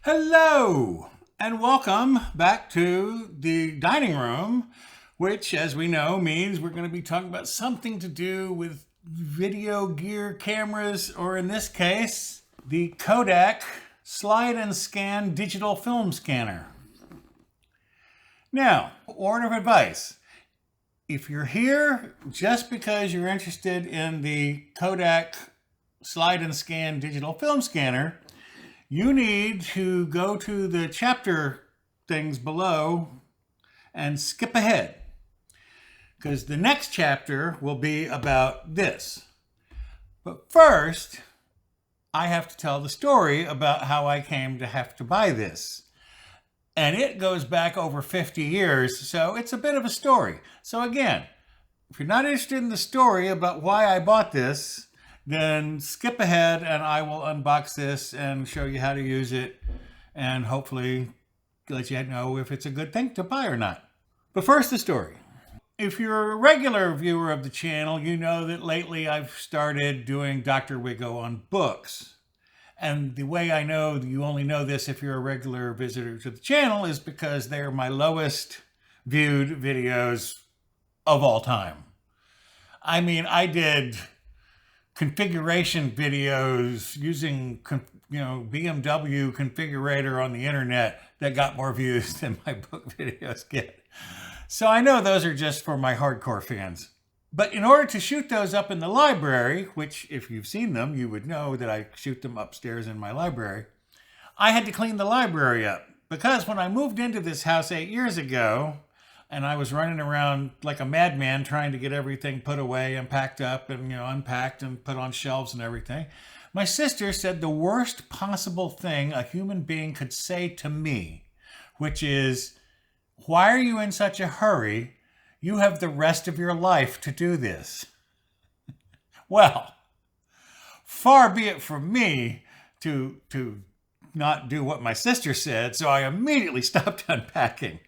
Hello and welcome back to the dining room, which, as we know, means we're going to be talking about something to do with video gear, cameras, or in this case, the Kodak Slide N Scan digital film scanner. Now, word of advice. If you're here just because you're interested in the Kodak Slide N Scan digital film scanner, you need to go to the chapter things below and skip ahead, because the next chapter will be about this. But first, I have to tell the story about how I came to have to buy this. And it goes back over 50 years, so it's a bit of a story. So again, if you're not interested in the story about why I bought this, then skip ahead and I will unbox this and show you how to use it and hopefully let you know if it's a good thing to buy or not. But first, the story. If you're a regular viewer of the channel, you know that lately I've started doing Dr. Wiggo on books. And the way I know you only know this if you're a regular visitor to the channel is because they're my lowest viewed videos of all time. I mean, I did configuration videos using BMW configurator on the internet that got more views than my book videos get. So I know those are just for my hardcore fans. But in order to shoot those up in the library, which if you've seen them, you would know that I shoot them upstairs in my library, I had to clean the library up. Because when I moved into this house 8 years ago, and I was running around like a madman trying to get everything put away and packed up and, unpacked and put on shelves and everything, my sister said the worst possible thing a human being could say to me, which is, "Why are you in such a hurry? You have the rest of your life to do this." Well, far be it from me to not do what my sister said, so I immediately stopped unpacking.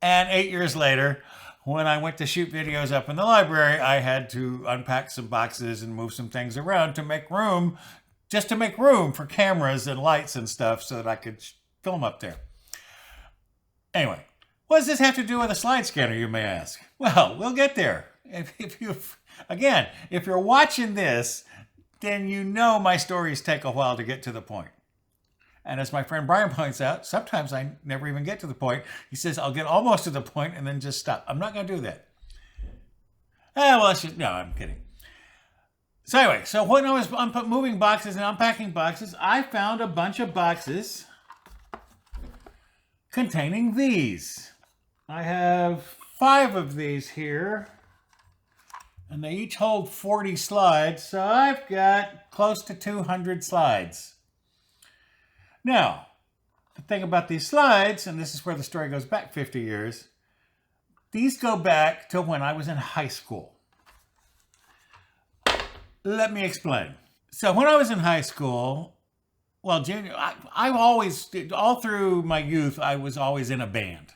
And 8 years later, when I went to shoot videos up in the library, I had to unpack some boxes and move some things around to make room, just to make room for cameras and lights and stuff so that I could film up there. Anyway, what does this have to do with a slide scanner, you may ask? Well, we'll get there. If you're watching this, then you know my stories take a while to get to the point. And as my friend Brian points out, sometimes I never even get to the point. He says, I'll get almost to the point and then just stop. I'm not going to do that. No, I'm kidding. So anyway, so when I was moving boxes and unpacking boxes, I found a bunch of boxes containing these. I have 5 of these here, and they each hold 40 slides, so I've got close to 200 slides. Now, the thing about these slides, and this is where the story goes back 50 years, these go back to when I was in high school. Let me explain. So when I was in high school, well, junior, I always, all through my youth, I was always in a band.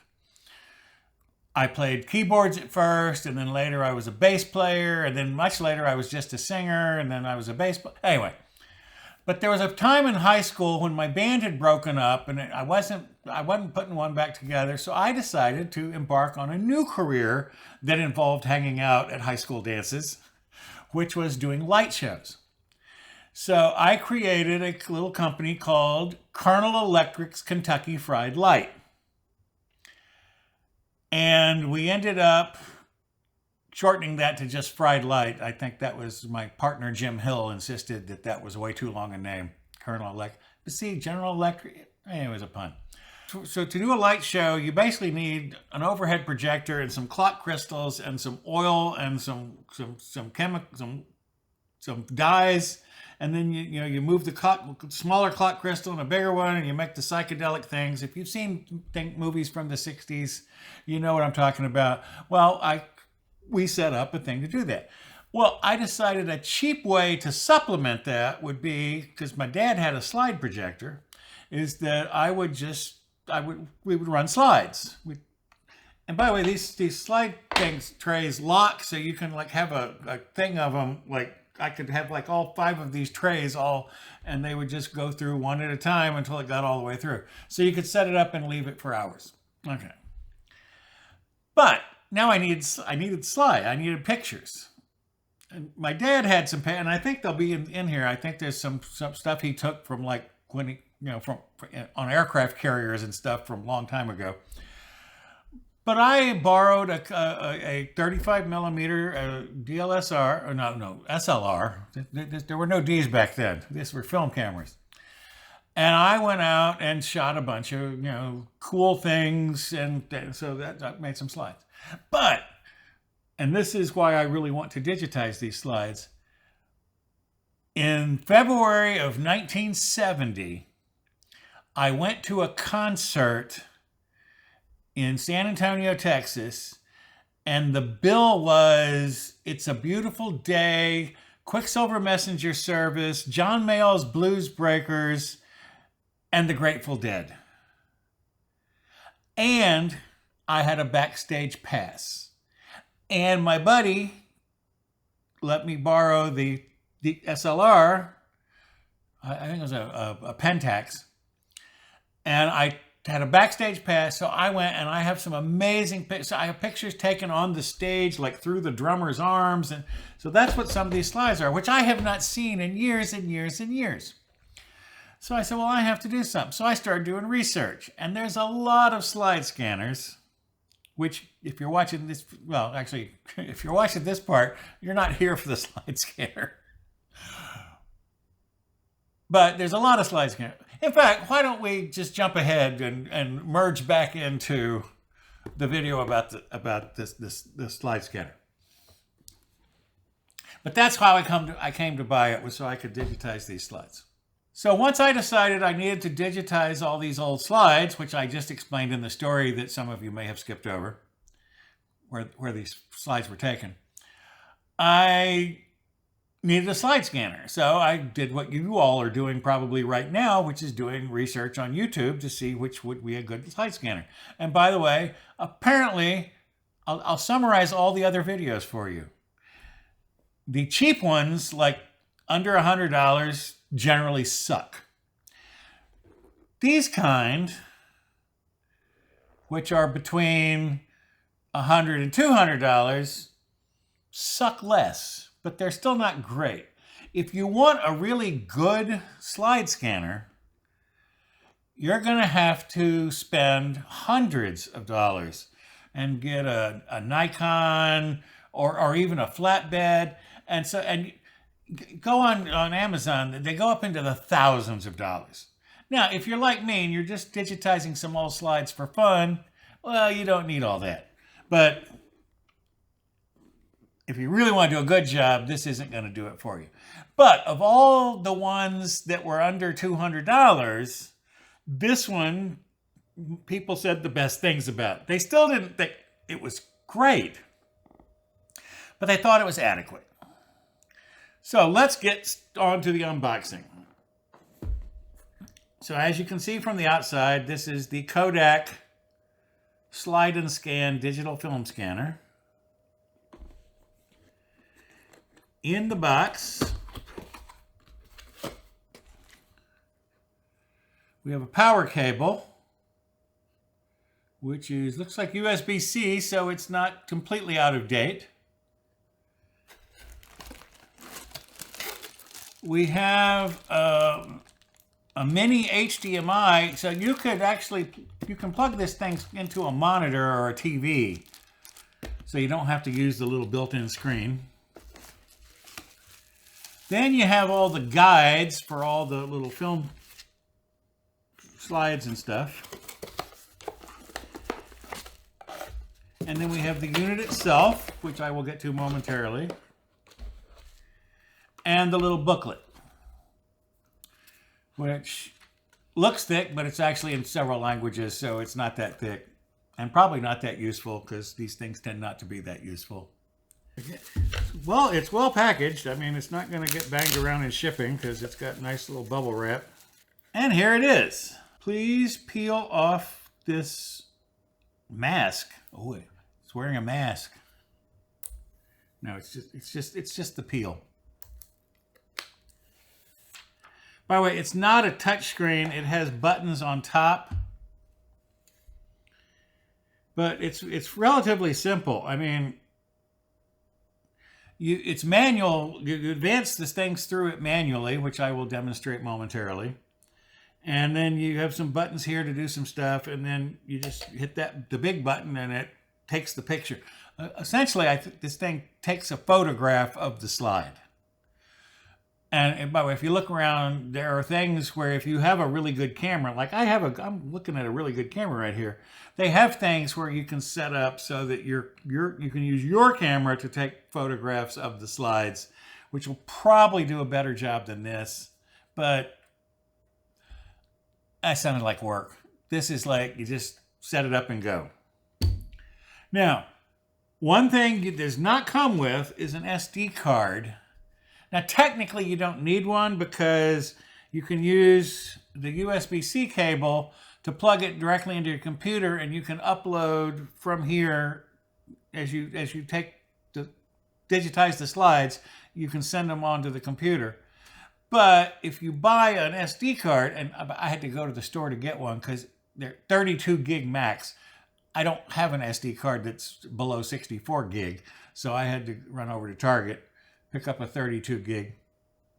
I played keyboards at first, and then later I was a bass player, and then much later I was just a singer, and then I was a bass player. Anyway. But there was a time in high school when my band had broken up and I wasn't putting one back together, so I decided to embark on a new career that involved hanging out at high school dances, which was doing light shows. So I created a little company called Colonel Electric's Kentucky Fried Light. And we ended up shortening that to just Fried Light. I think that was my partner Jim Hill insisted that was way too long a name, Colonel Electric. But see, General Electric, it was a pun. So to do a light show, you basically need an overhead projector and some clock crystals and some oil and some dyes, and then you move the smaller clock crystal and a bigger one, and you make the psychedelic things. If you've seen movies from the 60s, you know what I'm talking about. Well, we set up a thing to do that. Well, I decided a cheap way to supplement that would be, because my dad had a slide projector, is that we would run slides. And by the way, these slide trays lock, so you can have a thing of them I could have like all 5 of these trays and they would just go through one at a time until it got all the way through. So you could set it up and leave it for hours. Okay. But now I needed slide. I needed pictures. And my dad had some, and I think they'll be in here. I think there's some stuff he took from like when he, from on aircraft carriers and stuff from a long time ago. But I borrowed a 35 millimeter DLSR, or no, SLR. There were no Ds back then. These were film cameras. And I went out and shot a bunch of, cool things. And so that made some slides. But, and this is why I really want to digitize these slides. In February of 1970, I went to a concert in San Antonio, Texas, and the bill was It's a Beautiful Day, Quicksilver Messenger Service, John Mayall's Blues Breakers, and the Grateful Dead. And I had a backstage pass. And my buddy let me borrow the SLR, I think it was a Pentax, and I had a backstage pass, so I went and I have some amazing pictures. So I have pictures taken on the stage, like through the drummer's arms. And so that's what some of these slides are, which I have not seen in years and years and years. So I said, well, I have to do something. So I started doing research. And there's a lot of slide scanners, which if you're watching this, well, actually, if you're watching this part, you're not here for the slide scanner. But there's a lot of slide scanners. In fact, why don't we just jump ahead and merge back into the video about this slide scanner. But that's how I came to buy it, was so I could digitize these slides. So once I decided I needed to digitize all these old slides, which I just explained in the story that some of you may have skipped over, where these slides were taken, I needed a slide scanner. So I did what you all are doing probably right now, which is doing research on YouTube to see which would be a good slide scanner. And by the way, apparently, I'll summarize all the other videos for you. The cheap ones, like under $100, generally suck. These kind, which are between $100 and $200, suck less, but they're still not great. If you want a really good slide scanner, you're going to have to spend hundreds of dollars and get a Nikon or even a flatbed. And go on Amazon, they go up into the thousands of dollars. Now, if you're like me and you're just digitizing some old slides for fun, well, you don't need all that. But if you really want to do a good job, this isn't going to do it for you. But of all the ones that were under $200, this one, people said the best things about. They still didn't think it was great, but they thought it was adequate. So let's get on to the unboxing. So as you can see from the outside, this is the Kodak Slide N Scan digital film scanner. In the box, we have a power cable, which looks like USB-C, so it's not completely out of date. We have a mini HDMI, so you can plug this thing into a monitor or a TV, so you don't have to use the little built-in screen. Then you have all the guides for all the little film slides and stuff. And then we have the unit itself, which I will get to momentarily. And the little booklet, which looks thick, but it's actually in several languages, so it's not that thick. And probably not that useful, because these things tend not to be that useful. Well, it's well packaged. I mean, it's not going to get banged around in shipping because it's got nice little bubble wrap. And here it is. Please peel off this mask. Oh, it's wearing a mask. No, it's just the peel. By the way, it's not a touch screen. It has buttons on top. But it's relatively simple. I mean, it's manual. You advance the things through it manually, which I will demonstrate momentarily. And then you have some buttons here to do some stuff, and then you just hit the big button, and it takes the picture. Essentially, this thing takes a photograph of the slide. And by the way, if you look around, there are things where if you have a really good camera, like I'm looking at a really good camera right here. They have things where you can set up so that you can use your camera to take photographs of the slides, which will probably do a better job than this. But that sounded like work. This is like you just set it up and go. Now, one thing it does not come with is an SD card. Now, technically, you don't need one because you can use the USB-C cable to plug it directly into your computer, and you can upload from here as you digitize the slides. You can send them onto the computer. But if you buy an SD card, and I had to go to the store to get one because they're 32 gig max. I don't have an SD card that's below 64 gig, so I had to run over to Target, pick up a 32 gig,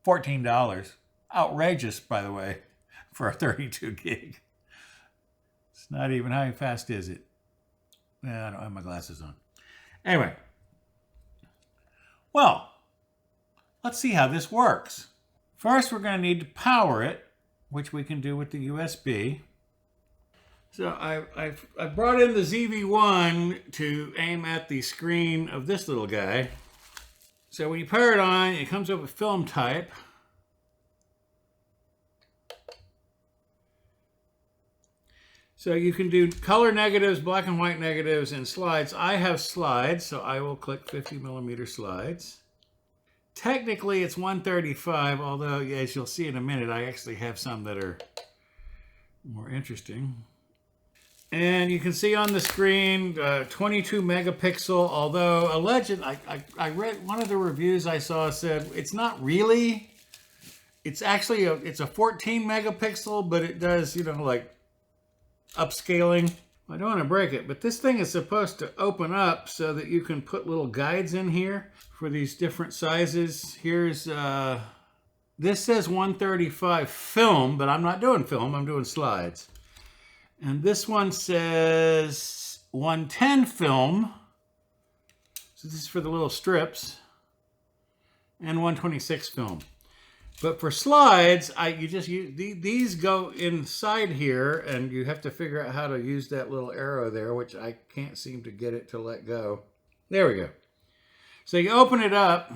$14. Outrageous, by the way, for a 32 gig. It's not even, how fast is it? I don't have my glasses on. Anyway, well, let's see how this works. First, we're going to need to power it, which we can do with the USB. So I brought in the ZV-1 to aim at the screen of this little guy. So when you power it on, it comes up with film type. So you can do color negatives, black and white negatives, and slides. I have slides, so I will click 50mm slides. Technically, it's 135, although, as you'll see in a minute, I actually have some that are more interesting. And you can see on the screen, 22 megapixel, although I read one of the reviews I saw said it's not really. It's actually it's a 14 megapixel, but it does, like upscaling. I don't want to break it, but this thing is supposed to open up so that you can put little guides in here for these different sizes. Here's, this says 135 film, but I'm not doing film, I'm doing slides. And this one says 110 film. So this is for the little strips. And 126 film. But for slides, you just use these go inside here, and you have to figure out how to use that little arrow there, which I can't seem to get it to let go. There we go. So you open it up.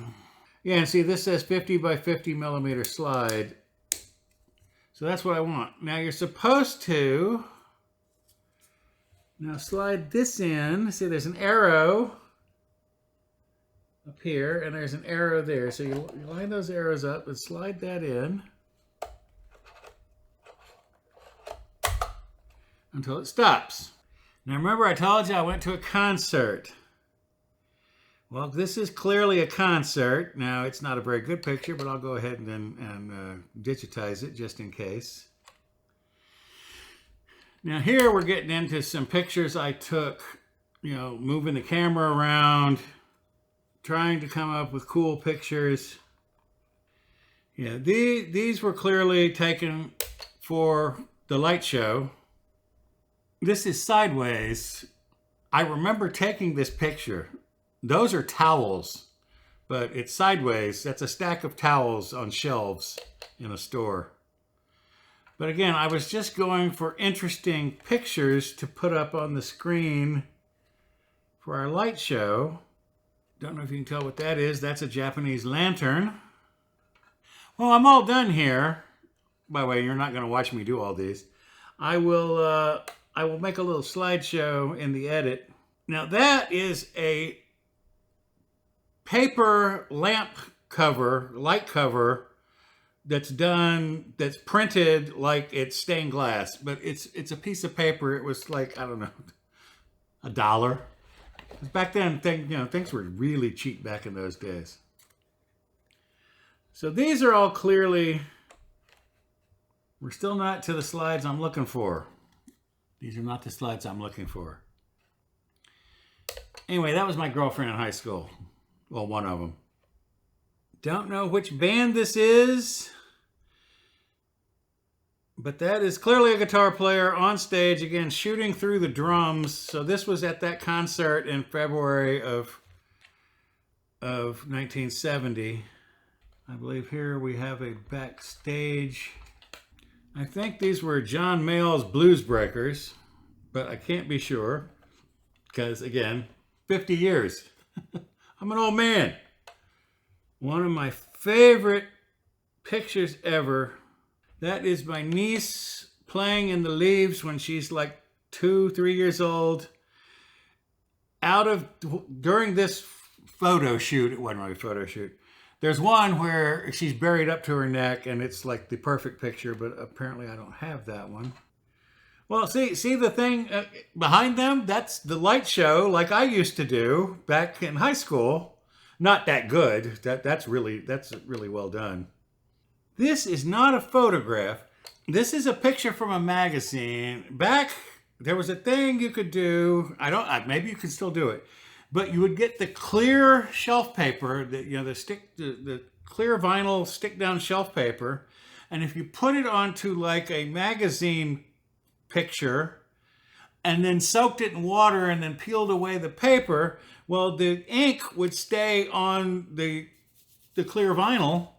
Yeah, and see this says 50 by 50mm slide. So that's what I want. Now you're supposed to slide this in. See, there's an arrow up here, and there's an arrow there. So you line those arrows up and slide that in until it stops. Now remember, I told you I went to a concert. Well, this is clearly a concert. Now, it's not a very good picture, but I'll go ahead and digitize it just in case. Now here we're getting into some pictures I took, moving the camera around, trying to come up with cool pictures. Yeah, these were clearly taken for the light show. This is sideways. I remember taking this picture. Those are towels, but it's sideways. That's a stack of towels on shelves in a store. But again, I was just going for interesting pictures to put up on the screen for our light show. Don't know if you can tell what that is. That's a Japanese lantern. Well, I'm all done here. By the way, you're not going to watch me do all these. I will make a little slideshow in the edit. Now that is a paper lamp cover, light cover, that's printed like it's stained glass, but it's a piece of paper. It was like, I don't know, $1. Back then, things were really cheap back in those days. So these are all clearly We're still not to the slides I'm looking for. These are not the slides I'm looking for. Anyway, that was my girlfriend in high school. Well, one of them. Don't know which band this is, but that is clearly a guitar player on stage, again, shooting through the drums. So this was at that concert in February of 1970. I believe here we have a backstage. I think these were John Mayall's Blues Breakers, but I can't be sure because, again, 50 years. I'm an old man. One of my favorite pictures ever. That is my niece playing in the leaves when she's like 2, 3 years old. During this photo shoot, it wasn't really a photo shoot. There's one where she's buried up to her neck and it's like the perfect picture, but apparently I don't have that one. Well, see the thing behind them? That's the light show like I used to do back in high school. Not that good. That's really well done. This is not a photograph. This is a picture from a magazine. Back, there was a thing you could do. Maybe you could still do it. But you would get the clear shelf paper, the clear vinyl stick down shelf paper. And if you put it onto like a magazine picture and then soaked it in water and then peeled away the paper, well, the ink would stay on the clear vinyl,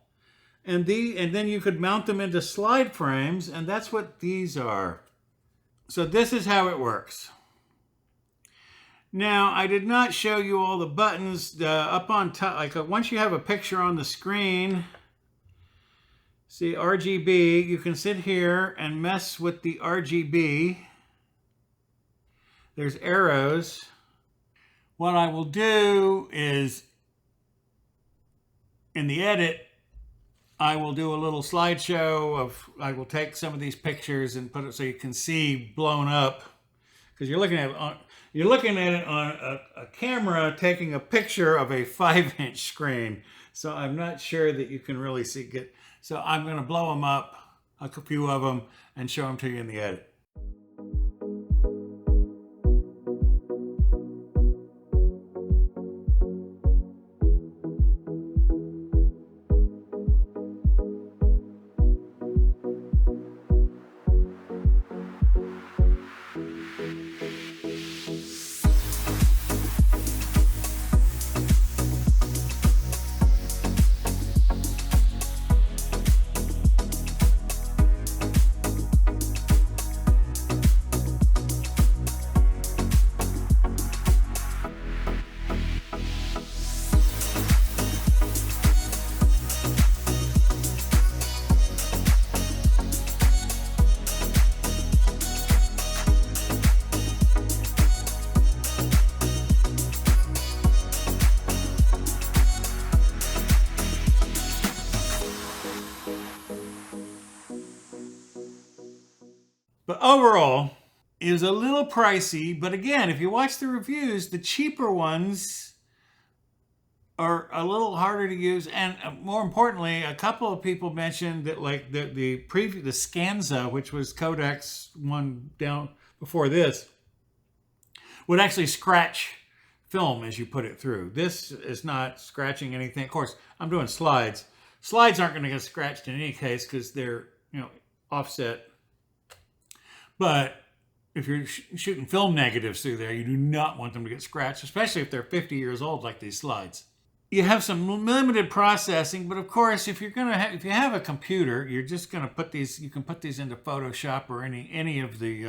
and then you could mount them into slide frames, and that's what these are. So this is how it works. Now, I did not show you all the buttons up on top. Like once you have a picture on the screen, see RGB, you can sit here and mess with the RGB. There's arrows. What I will do is, in the edit, I will do a little slideshow I will take some of these pictures and put it so you can see blown up, because you're looking at it on a camera taking a picture of a 5-inch screen. So I'm not sure that you can really see it. So I'm going to blow them up, a few of them, and show them to you in the edit. But overall, it was a little pricey. But again, if you watch the reviews, the cheaper ones are a little harder to use. And more importantly, a couple of people mentioned that like the Scanza, which was Kodak's one down before this, would actually scratch film as you put it through. This is not scratching anything. Of course, I'm doing slides. Slides aren't going to get scratched in any case because they're, offset. But if you're shooting film negatives through there, you do not want them to get scratched, especially if they're 50 years old like these slides. You have some limited processing, but of course, if you have a computer, you're just going to put these. You can put these into Photoshop or any of the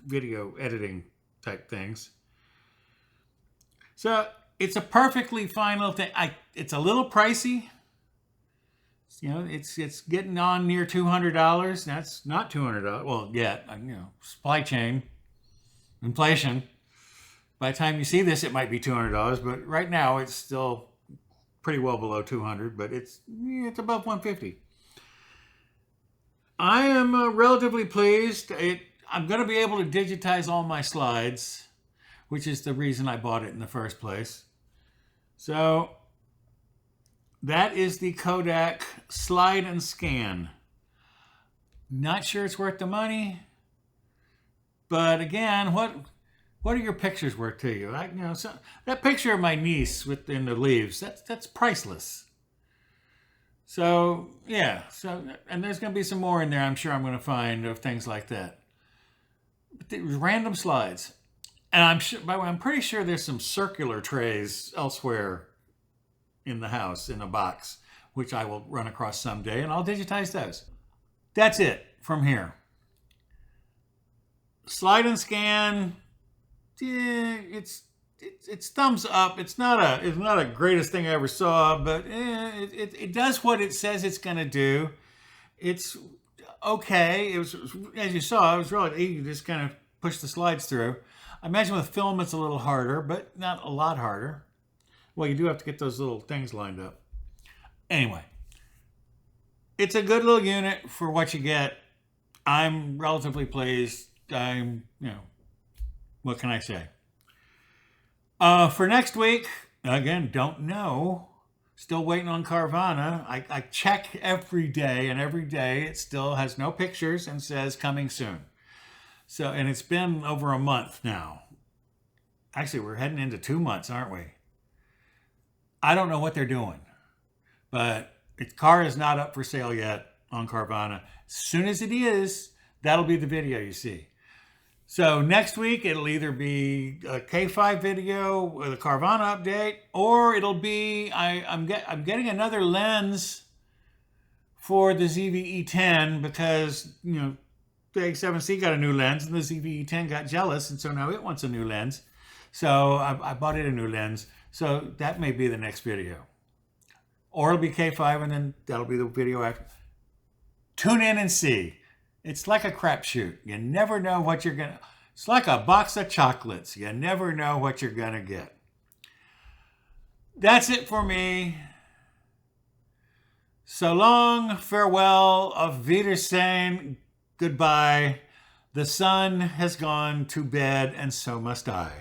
video editing type things. So it's a perfectly final thing. It's a little pricey. It's getting on near $200. That's not $200. Well, yet, supply chain, inflation. By the time you see this, it might be $200, but right now it's still pretty well below $200, but it's above $150. I am relatively pleased. I'm going to be able to digitize all my slides, which is the reason I bought it in the first place. So that is the Kodak Slide N Scan. Not sure it's worth the money. But again, what are your pictures worth to you? So that picture of my niece within the leaves, that's priceless. So yeah, and there's going to be some more in there. I'm sure I'm going to find of things like that. But it was random slides, and I'm pretty sure there's some circular trays elsewhere in the house in a box, which I will run across someday, and I'll digitize those. That's it from here. Slide and scan. Yeah, it's thumbs up. It's not a greatest thing I ever saw, but it does what it says it's gonna do. It's okay. It was, as you saw, it was really easy. You just kind of push the slides through. I imagine with film it's a little harder, but not a lot harder. Well, you do have to get those little things lined up. Anyway, it's a good little unit for what you get. I'm relatively pleased. What can I say? For next week, again, don't know. Still waiting on Carvana. I check every day, and every day it still has no pictures and says coming soon. So, and it's been over a month now. Actually, we're heading into 2 months, aren't we? I don't know what they're doing, but the car is not up for sale yet on Carvana. As soon as it is, that'll be the video you see. So next week, it'll either be a K5 video with a Carvana update, or it'll be, I'm getting another lens for the ZV-E10 because, the A7C got a new lens and the ZV-E10 got jealous, and so now it wants a new lens. So I bought it a new lens. So that may be the next video. Or it'll be K5 and then that'll be the video after. Tune in and see. It's like a crapshoot. You never know what you're going to... It's like a box of chocolates. You never know what you're going to get. That's it for me. So long, farewell, auf Wiedersehen, goodbye. The sun has gone to bed and so must I.